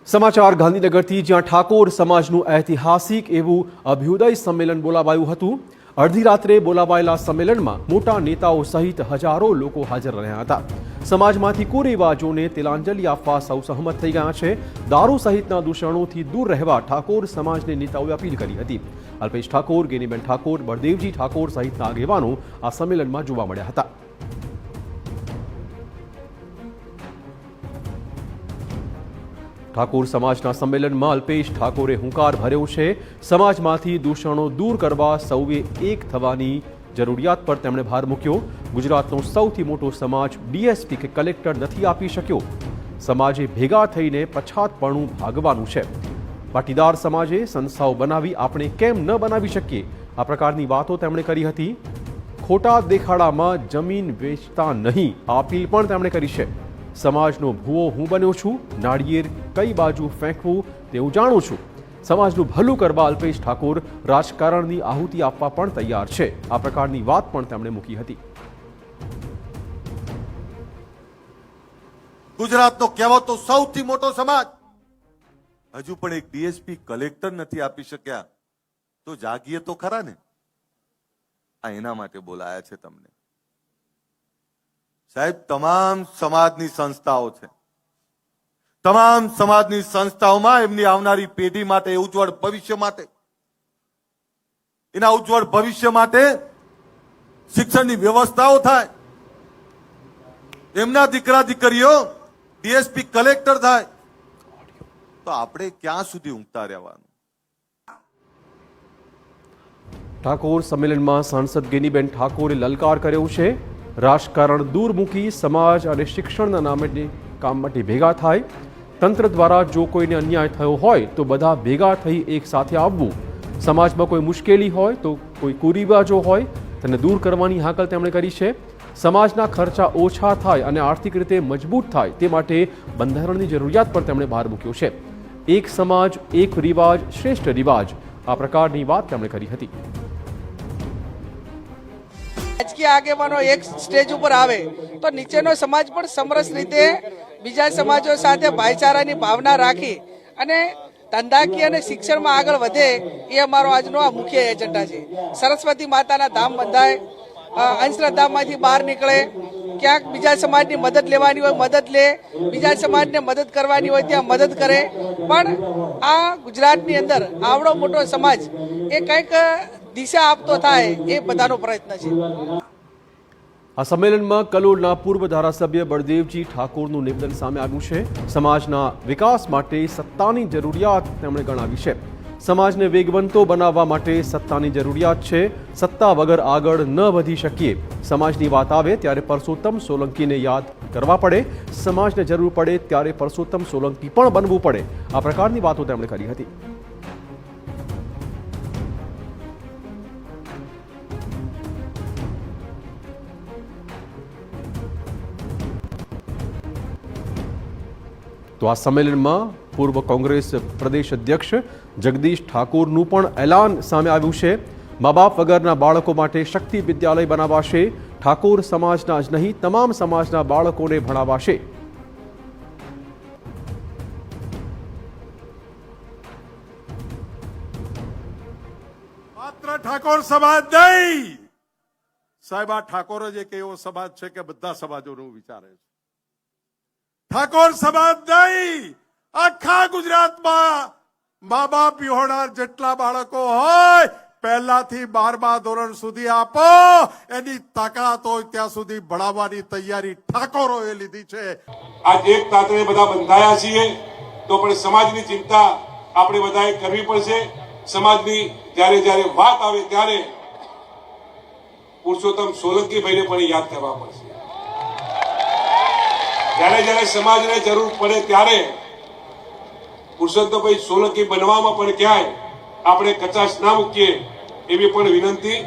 સમાચાર ગાંધીનગરથી જ્યાં ઠાકોર સમાજનું ઐતિહાસિક એવું અભ્યુદય સંમેલન બોલાવાયું હતું। અડધી રાત્રે બોલાવાયેલા સંમેલનમાં મોટા નેતાઓ સહિત હજારો લોકો હાજર રહ્યા હતા। સમાજમાંથી કુરિવાજોને તિલાંજલિ આપવા સૌ સહમત થઈ ગયા છે। દારૂ સહિતના દૂષણોથી દૂર રહેવા ઠાકોર સમાજને નેતાઓએ અપીલ કરી હતી। અલ્પેશ ઠાકોર, ગેનીબેન ઠાકોર, બળદેવજી ઠાકોર સહિતના આગેવાનો આ સંમેલનમાં જોવા મળ્યા હતા। ઠાકોર સમાજના સંમેલનમાં અલ્પેશ ઠાકોરે હુંકાર ભર્યો છે। સમાજમાંથી દૂષણો દૂર કરવા સૌએ એક થવાની જરૂરિયાત પર તેમણે ભાર મૂક્યો। ગુજરાતનો સૌથી મોટો સમાજ ડીએસપી કે કલેક્ટર નથી આપી શક્યો। સમાજે ભેગા થઈને પછાતપણું ભાગવાનું છે। પાટીદાર સમાજે સંસ્થાઓ બનાવી આપણે કેમ ન બનાવી શકીએ, આ પ્રકારની વાતો તેમણે કરી હતી। ખોટા દેખાડામાં જમીન વેચતા નહીં, આ અપીલ પણ તેમણે કરી છે। સમાજનો ભૂવો હું બન્યો છું, નાળિયેર કઈ બાજુ ફેંકવું તેવું જાણું છું। સમાજનું ભલું કરવા અલ્પેશ ઠાકોર રાજકારણની આહુતિ આપવા પણ તૈયાર છે, આ પ્રકારની વાત પણ તેમણે મૂકી હતી। ગુજરાતનો કહેવાતો સૌથી મોટો સમાજ હજુ પણ એક ડીએસપી કલેક્ટર નથી આપી શક્યા, તો જાગીએ તો ખરા ને। આ એના માટે બોલાયા છે તમને સાહેબ। તમામ સમાજની સંસ્થાઓ છે, તમામ સમાજની સંસ્થાઓમાં એમની આવનારી પેઢી માટે, ઉજ્જવળ ભવિષ્ય માટે, એના ઉજ્જવળ ભવિષ્ય માટે શિક્ષણની વ્યવસ્થાઓ થાય, એમના દીકરા દીકરીઓ ડીએસપી કલેક્ટર થાય, તો આપણે ક્યાં સુધી ઊંઘતા રહેવાનું। ઠાકોર સંમેલનમાં સાંસદ ગેનીબેન ઠાકોરે લલકાર કર્યો છે। રાજકારણ દૂર મૂકી સમાજ અને શિક્ષણના નામે કામ માટે ભેગા થાય। તંત્ર દ્વારા જો કોઈને અન્યાય થયો હોય તો બધા ભેગા થઈ એક સાથે આવવું। સમાજમાં કોઈ મુશ્કેલી હોય તો કોઈ કુરિવાજો હોય તેને દૂર કરવાની હાકલ તેમણે કરી છે। સમાજના ખર્ચા ઓછા થાય અને આર્થિક રીતે મજબૂત થાય તે માટે બંધારણની જરૂરિયાત પર તેમણે ભાર મૂક્યો છે। એક સમાજ, એક રિવાજ, શ્રેષ્ઠ રિવાજ, આ પ્રકારની વાત તેમણે કરી હતી। રાજકીય આગેવાનો એક સ્ટેજ ઉપર આવે તો નીચેનો સમાજ પણ સમરસ રીતે બીજા સમાજો સાથે ભાઈચારાની ભાવના રાખી અને ધંધાકીય અને શિક્ષણમાં આગળ વધે, એ અમારો આજનો આ મુખ્ય એજન્ડા છે। સરસ્વતી માતાના ધામ બંધાય, અંધશ્રદ્ધામાંથી બહાર નીકળે, ક્યાંક બીજા સમાજની મદદ લેવાની હોય મદદ લે, બીજા સમાજને મદદ કરવાની હોય ત્યાં મદદ કરે। પણ આ ગુજરાતની અંદર આવડો મોટો સમાજ એ કંઈક દિશા આપતો થાય, એ બધાનો પ્રયત્ન છે। આ સંમેલનમાં કલોલના પૂર્વ ધારાસભ્ય બળદેવજી ઠાકોરનું નિવેદન સામે આવ્યું છે। સમાજના વિકાસ માટે સત્તાની જરૂરિયાત તેમણે ગણાવી છે। સમાજને વેગવંતો બનાવવા માટે સત્તાની જરૂરિયાત છે। સત્તા વગર આગળ ન વધી શકીએ। સમાજની વાત આવે ત્યારે પરસોત્તમ સોલંકીને યાદ કરવા પડે। સમાજને જરૂર પડે ત્યારે પરસોત્તમ સોલંકી પણ બનવું પડે, આ પ્રકારની વાતો તેમણે કરી હતી। તો આ સંમેલનમાં પૂર્વ કોંગ્રેસ પ્રદેશ અધ્યક્ષ જગદીશ ઠાકોરનું પણ એલાન સામે આવ્યું છે। મા બાપ વગરના બાળકો માટે શક્તિ વિદ્યાલય બનાવાશે। ઠાકોર સમાજના જ નહીં તમામ સમાજના બાળકોને ભણાવાશે। માત્ર ઠાકોર સમાજ નહીં સાહેબ, આ ઠાકોર જ એક એવો સમાજ છે કે બધા સમાજોનું વિચારે છે। ઠાકોર સમાજ નહીં, આખા ગુજરાતમાં મા બાપ વિહોણા જેટલા બાળકો હોય પહેલાથી 12મા ધોરણ સુધી આપો, એની તાકાત હોય ત્યાં સુધી ભણાવવાની તૈયારી ઠાકોરોએ લીધી છે। આજ એક તાતણે બધા બંધાયા છીએ તો પણ સમાજની ચિંતા આપણે બધાએ કરવી પડશે। સમાજની જ્યારે જ્યારે વાત આવે ત્યારે પુરુષોત્તમ સોલંકી ભાઈને પણ યાદ કરવા પડશે। જ્યારે જ્યારે સમાજને જરૂર પડે ત્યારે પુરુષોત્તમભાઈ સોલંકી બનવામાં પણ ક્યાંય આપણે કચાશ ના મૂકીએ, એવી પણ વિનંતી